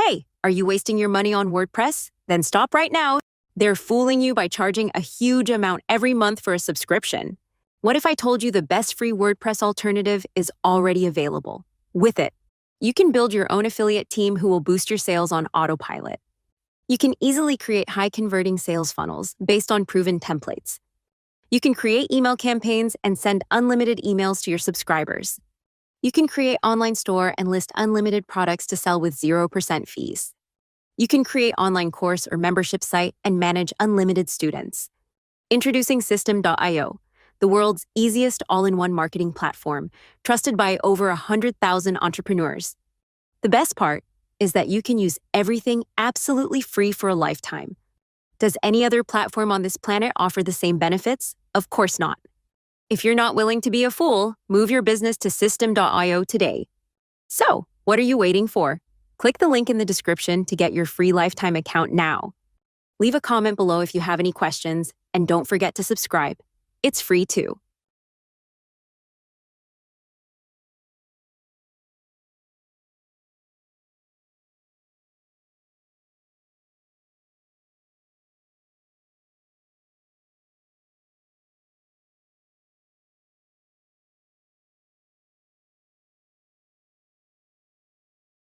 Hey, are you wasting your money on WordPress? Then stop right now. They're fooling you by charging a huge amount every month for a subscription. What if I told you the best free WordPress alternative is already available? With it, you can build your own affiliate team who will boost your sales on autopilot. You can easily create high-converting sales funnels based on proven templates. You can create email campaigns and send unlimited emails to your subscribers. You can create online store and list unlimited products to sell with 0% fees. You can create online course or membership site and manage unlimited students. Introducing System.io, the world's easiest all-in-one marketing platform, trusted by over 100,000 entrepreneurs. The best part is that you can use everything absolutely free for a lifetime. Does any other platform on this planet offer the same benefits? Of course not. If you're not willing to be a fool, move your business to System.io today. So, what are you waiting for? Click the link in the description to get your free lifetime account now. Leave a comment below if you have any questions, and don't forget to subscribe. It's free too.